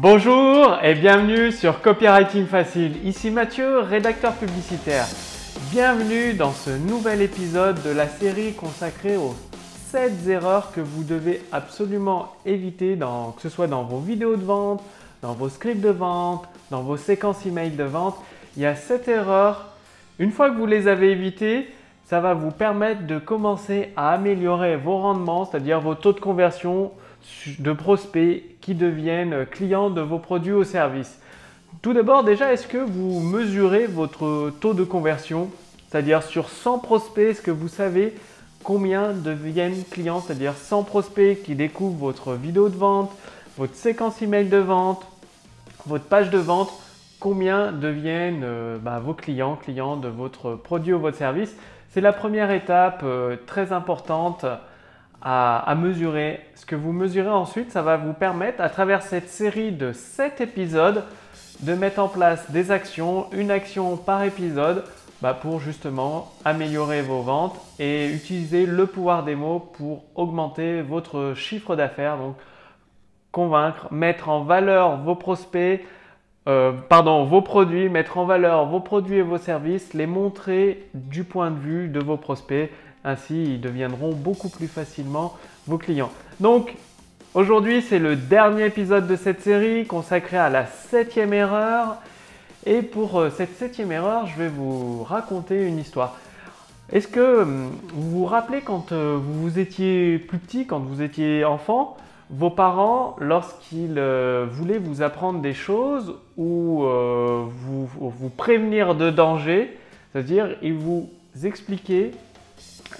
Bonjour et bienvenue sur Copywriting Facile. Ici Mathieu, rédacteur publicitaire. Bienvenue dans ce nouvel épisode de la série consacrée aux 7 erreurs que vous devez absolument éviter, que ce soit dans vos vidéos de vente, dans vos scripts de vente, dans vos séquences email de vente. Il y a 7 erreurs. Une fois que vous les avez évitées, ça va vous permettre de commencer à améliorer vos rendements, c'est-à-dire vos taux de conversion de prospects qui deviennent clients de vos produits ou services. Tout d'abord, déjà, est-ce que vous mesurez votre taux de conversion? C'est-à-dire sur 100 prospects, est-ce que vous savez combien deviennent clients? C'est-à-dire 100 prospects qui découvrent votre vidéo de vente, votre séquence email de vente, votre page de vente, combien deviennent vos clients de votre produit ou votre service? C'est la première étape très importante à mesurer. Ce que vous mesurez ensuite, ça va vous permettre, à travers cette série de 7 épisodes, de mettre en place des actions, une action par épisode, pour justement améliorer vos ventes et utiliser le pouvoir des mots pour augmenter votre chiffre d'affaires. Donc, convaincre, mettre en valeur vos prospects, vos produits, mettre en valeur vos produits et vos services, les montrer du point de vue de vos prospects. Ainsi, ils deviendront beaucoup plus facilement vos clients. Donc, aujourd'hui, c'est le dernier épisode de cette série consacré à la 7e erreur. Et pour cette 7e erreur, je vais vous raconter une histoire. Est-ce que vous vous rappelez quand vous étiez plus petit, quand vous étiez enfant, vos parents, lorsqu'ils voulaient vous apprendre des choses ou vous prévenir de danger, c'est-à-dire ils vous expliquaient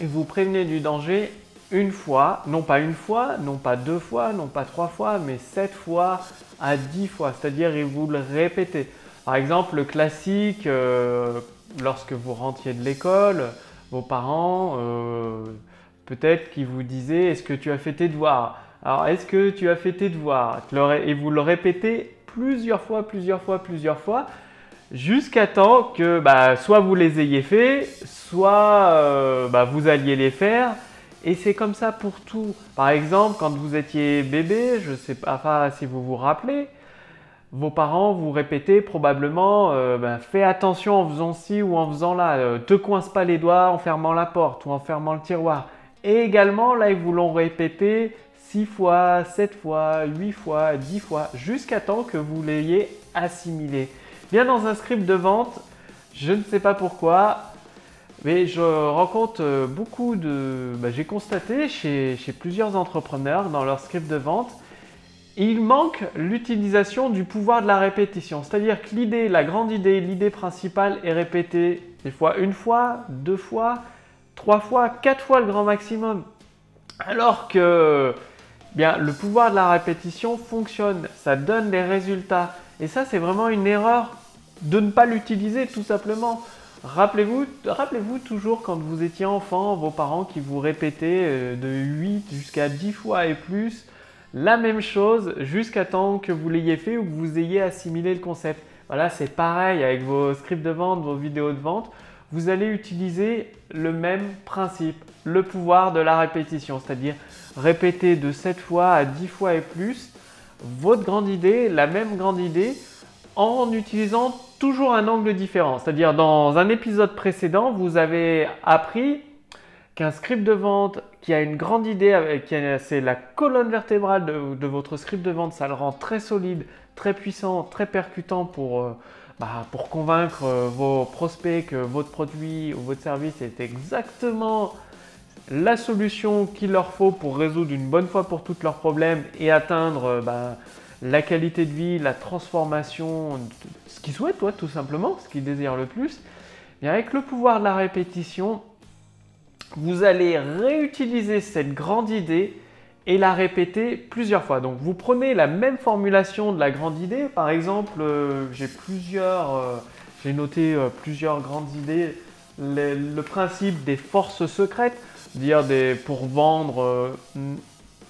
et vous prévenaient du danger une fois, non pas 2 fois, non pas 3 fois, mais 7 fois à 10 fois, c'est-à-dire ils vous le répétaient. Par exemple, le classique, lorsque vous rentriez de l'école, vos parents, peut-être qu'ils vous disaient « Est-ce que tu as fait tes devoirs ?» Alors, est-ce que tu as fait tes devoirs? Et vous le répétez plusieurs fois, jusqu'à temps que soit vous les ayez fait, soit vous alliez les faire. Et c'est comme ça pour tout. Par exemple, quand vous étiez bébé, je ne sais pas si vous vous rappelez, vos parents vous répétaient probablement fais attention en faisant ci ou en faisant là, te coince pas les doigts en fermant la porte ou en fermant le tiroir. Et également, là, ils vous l'ont répété 6 fois, 7 fois, 8 fois, 10 fois, jusqu'à temps que vous l'ayez assimilé. Bien dans un script de vente, je ne sais pas pourquoi, mais je rencontre beaucoup de... j'ai constaté chez plusieurs entrepreneurs dans leur script de vente, il manque l'utilisation du pouvoir de la répétition. C'est-à-dire que l'idée, la grande idée, l'idée principale est répétée des fois 1 fois, 2 fois, 3 fois, 4 fois le grand maximum. Alors que le pouvoir de la répétition fonctionne, ça donne des résultats. Et ça, c'est vraiment une erreur de ne pas l'utiliser tout simplement. Rappelez-vous toujours quand vous étiez enfant, vos parents qui vous répétaient de 8 jusqu'à 10 fois et plus la même chose jusqu'à temps que vous l'ayez fait ou que vous ayez assimilé le concept. Voilà, c'est pareil avec vos scripts de vente, vos vidéos de vente. Vous allez utiliser le même principe, le pouvoir de la répétition, c'est-à-dire répéter de 7 fois à 10 fois et plus votre grande idée, la même grande idée, en utilisant toujours un angle différent. C'est-à-dire dans un épisode précédent, vous avez appris qu'un script de vente qui a une grande idée, c'est la colonne vertébrale de votre script de vente, ça le rend très solide, très puissant, très percutant pour convaincre vos prospects que votre produit ou votre service est exactement la solution qu'il leur faut pour résoudre une bonne fois pour toutes leurs problèmes et atteindre la qualité de vie, la transformation, ce qu'ils souhaitent, tout simplement, ce qu'ils désirent le plus. Et avec le pouvoir de la répétition, vous allez réutiliser cette grande idée et la répéter plusieurs fois. Donc, vous prenez la même formulation de la grande idée. Par exemple, j'ai noté plusieurs grandes idées. Le principe des forces secrètes, pour vendre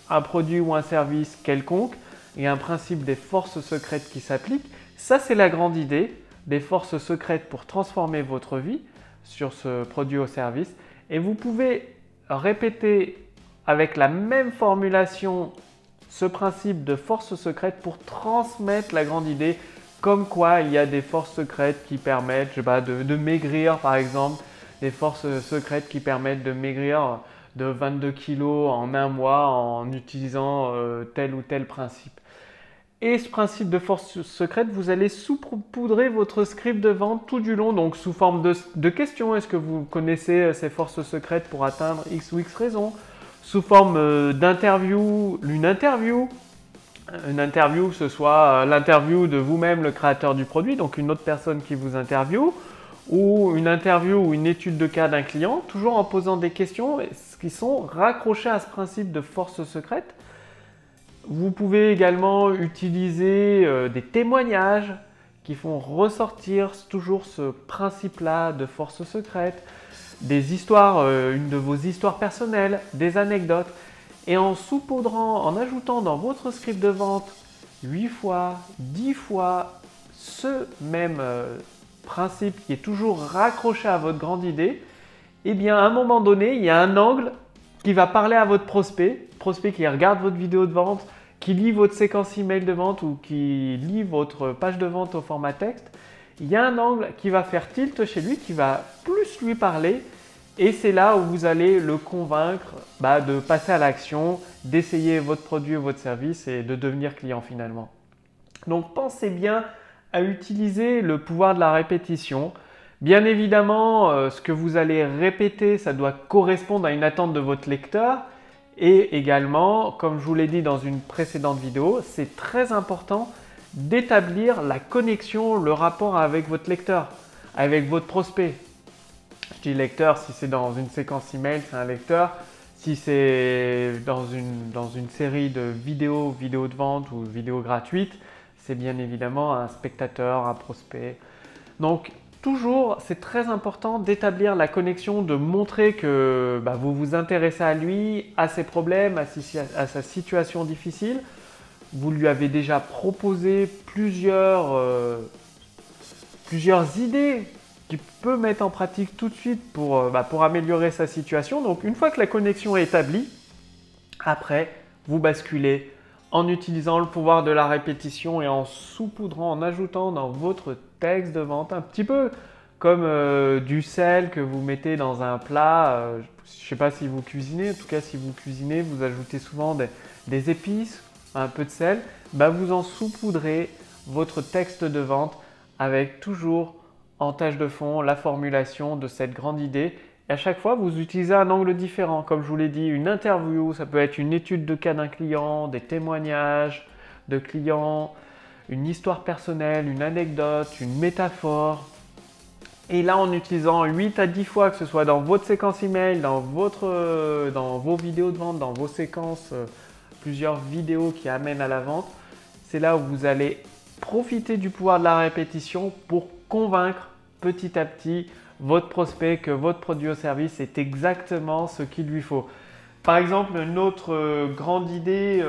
un produit ou un service quelconque, il y a un principe des forces secrètes qui s'applique. Ça, c'est la grande idée des forces secrètes pour transformer votre vie sur ce produit ou service. Et vous pouvez répéter avec la même formulation ce principe de force secrète pour transmettre la grande idée, comme quoi il y a des forces secrètes qui permettent de maigrir par exemple, des forces secrètes qui permettent de maigrir de 22 kilos en un mois en utilisant tel ou tel principe. Et ce principe de force secrète, vous allez saupoudrer votre script de vente tout du long, donc sous forme de questions. Est-ce que vous connaissez ces forces secrètes pour atteindre X ou X raison? Sous forme d'interview, une interview, que ce soit l'interview de vous-même, le créateur du produit, donc une autre personne qui vous interviewe, ou une interview ou une étude de cas d'un client, toujours en posant des questions qui sont raccrochées à ce principe de force secrète. Vous pouvez également utiliser des témoignages qui font ressortir toujours ce principe-là de force secrète, des histoires, une de vos histoires personnelles, des anecdotes, et en saupoudrant, en ajoutant dans votre script de vente 8 fois, 10 fois ce même principe qui est toujours raccroché à votre grande idée, eh bien à un moment donné, il y a un angle qui va parler à votre prospect qui regarde votre vidéo de vente, qui lit votre séquence email de vente ou qui lit votre page de vente au format texte. Il y a un angle qui va faire tilt chez lui, qui va plus lui parler, et c'est là où vous allez le convaincre de passer à l'action, d'essayer votre produit ou votre service et de devenir client finalement. Donc pensez bien à utiliser le pouvoir de la répétition. Bien évidemment, ce que vous allez répéter, ça doit correspondre à une attente de votre lecteur. Et également, comme je vous l'ai dit dans une précédente vidéo, c'est très important d'établir la connexion, le rapport avec votre lecteur, avec votre prospect. Je dis lecteur, si c'est dans une séquence email, c'est un lecteur. Si c'est dans une série de vidéos de vente ou vidéos gratuites, c'est bien évidemment un spectateur, un prospect. Donc, toujours, c'est très important d'établir la connexion, de montrer que vous vous intéressez à lui, à ses problèmes, à sa situation difficile. Vous lui avez déjà proposé plusieurs idées qu'il peut mettre en pratique tout de suite pour améliorer sa situation. Donc, une fois que la connexion est établie, après, vous basculez en utilisant le pouvoir de la répétition et en saupoudrant, en ajoutant dans votre texte de vente un petit peu comme du sel que vous mettez dans un plat. Je ne sais pas si vous cuisinez, en tout cas si vous cuisinez, vous ajoutez souvent des épices, un peu de sel. Vous en saupoudrez votre texte de vente avec toujours en tâche de fond la formulation de cette grande idée. Et à chaque fois, vous utilisez un angle différent. Comme je vous l'ai dit, une interview, ça peut être une étude de cas d'un client, des témoignages de clients, une histoire personnelle, une anecdote, une métaphore. Et là, en utilisant 8 à 10 fois, que ce soit dans votre séquence email, dans vos vidéos de vente, dans vos séquences, plusieurs vidéos qui amènent à la vente, c'est là où vous allez profiter du pouvoir de la répétition pour convaincre petit à petit votre prospect que votre produit ou service est exactement ce qu'il lui faut. Par exemple, une autre grande idée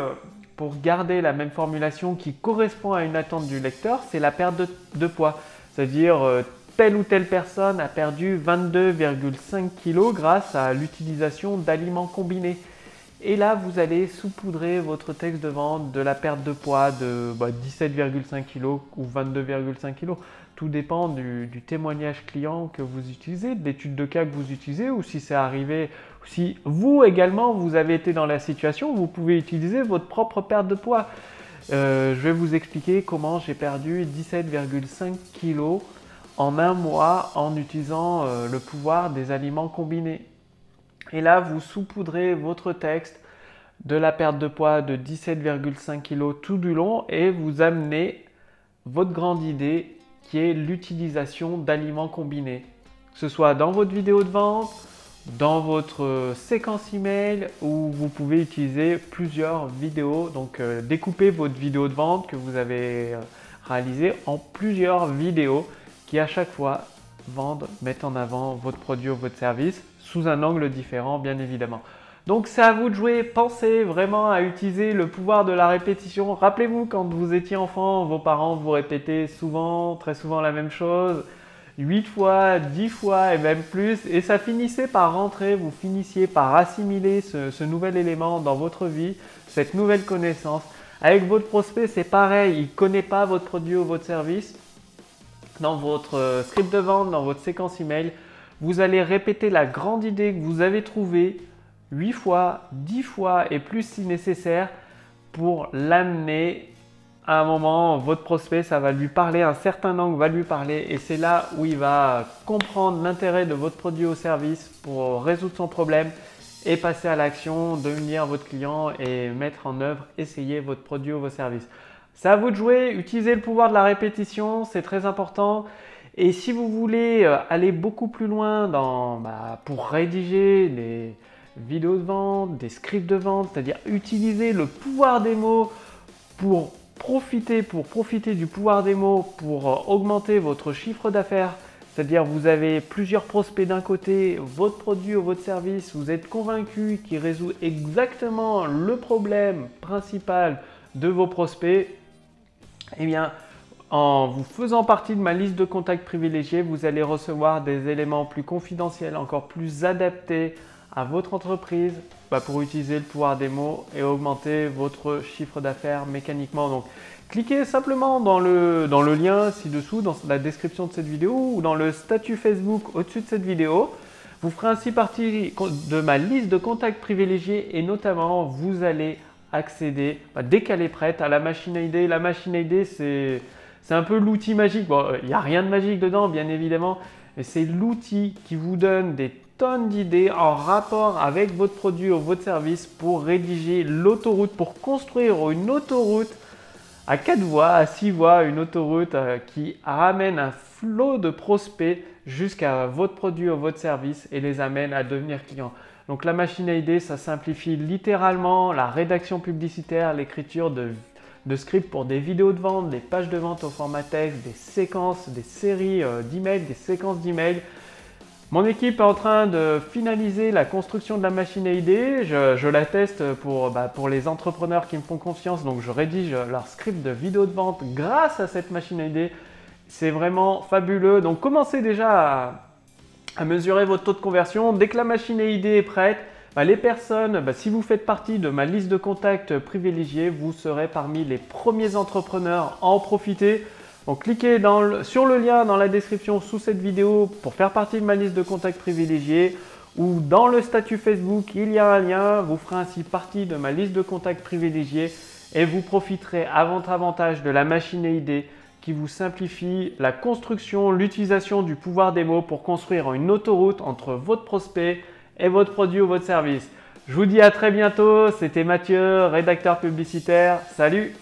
pour garder la même formulation qui correspond à une attente du lecteur, c'est la perte de poids. C'est-à-dire telle ou telle personne a perdu 22,5 kg grâce à l'utilisation d'aliments combinés. Et là, vous allez saupoudrer votre texte de vente de la perte de poids de 17,5 kg ou 22,5 kg. Tout dépend du témoignage client que vous utilisez, de l'étude de cas que vous utilisez, ou si c'est arrivé, si vous également vous avez été dans la situation, vous pouvez utiliser votre propre perte de poids. Je vais vous expliquer comment j'ai perdu 17,5 kg en un mois en utilisant le pouvoir des aliments combinés. Et là, vous saupoudrez votre texte de la perte de poids de 17,5 kg tout du long et vous amenez votre grande idée qui est l'utilisation d'aliments combinés. Que ce soit dans votre vidéo de vente, dans votre séquence email ou vous pouvez utiliser plusieurs vidéos. Donc découpez votre vidéo de vente que vous avez réalisée en plusieurs vidéos qui à chaque fois mettent en avant votre produit ou votre service sous un angle différent bien évidemment. Donc c'est à vous de jouer, pensez vraiment à utiliser le pouvoir de la répétition. Rappelez-vous quand vous étiez enfant, vos parents vous répétaient souvent, très souvent la même chose. 8 fois, 10 fois et même plus. Et ça finissait par rentrer, vous finissiez par assimiler ce nouvel élément dans votre vie, cette nouvelle connaissance. Avec votre prospect, c'est pareil, il ne connaît pas votre produit ou votre service. Dans votre script de vente, dans votre séquence email, vous allez répéter la grande idée que vous avez trouvée 8 fois, 10 fois et plus si nécessaire pour l'amener à un moment. Votre prospect, ça va lui parler, un certain angle va lui parler et c'est là où il va comprendre l'intérêt de votre produit ou service pour résoudre son problème et passer à l'action, devenir votre client et mettre en œuvre, essayer votre produit ou vos services. C'est à vous de jouer, utilisez le pouvoir de la répétition, c'est très important. Et si vous voulez aller beaucoup plus loin pour rédiger des vidéos de vente, des scripts de vente, c'est-à-dire utiliser le pouvoir des mots pour profiter du pouvoir des mots pour augmenter votre chiffre d'affaires, c'est-à-dire vous avez plusieurs prospects d'un côté, votre produit ou votre service, vous êtes convaincu qu'il résout exactement le problème principal de vos prospects, eh bien, en vous faisant partie de ma liste de contacts privilégiés, vous allez recevoir des éléments plus confidentiels, encore plus adaptés à votre entreprise pour utiliser le pouvoir des mots et augmenter votre chiffre d'affaires mécaniquement. Donc, cliquez simplement dans le lien ci-dessous, dans la description de cette vidéo ou dans le statut Facebook au-dessus de cette vidéo. Vous ferez ainsi partie de ma liste de contacts privilégiés et notamment, vous allez accéder, dès qu'elle est prête, à la machine à idées. La machine à idées, c'est un peu l'outil magique. Bon, il n'y a rien de magique dedans, bien évidemment, mais c'est l'outil qui vous donne des tonnes d'idées en rapport avec votre produit ou votre service pour rédiger l'autoroute, pour construire une autoroute à 4 voies, à 6 voies, une autoroute qui ramène un flot de prospects jusqu'à votre produit ou votre service et les amène à devenir clients. Donc la machine à idées, ça simplifie littéralement la rédaction publicitaire, l'écriture de scripts pour des vidéos de vente, des pages de vente au format texte, des séquences, des séries d'emails, des séquences d'emails. Mon équipe est en train de finaliser la construction de la machine à idées. Je la teste pour les entrepreneurs qui me font confiance. Donc je rédige leur script de vidéo de vente grâce à cette machine à idées. C'est vraiment fabuleux. Donc commencez déjà à mesurer votre taux de conversion. Dès que la machine à idées est prête, les personnes, si vous faites partie de ma liste de contacts privilégiés, vous serez parmi les premiers entrepreneurs à en profiter. Donc cliquez sur le lien dans la description sous cette vidéo pour faire partie de ma liste de contacts privilégiés ou dans le statut Facebook, il y a un lien. Vous ferez ainsi partie de ma liste de contacts privilégiés et vous profiterez à votre avantage de la machine à idées qui vous simplifie la construction, l'utilisation du pouvoir des mots pour construire une autoroute entre votre prospect et votre produit ou votre service. Je vous dis à très bientôt, c'était Mathieu, rédacteur publicitaire. Salut!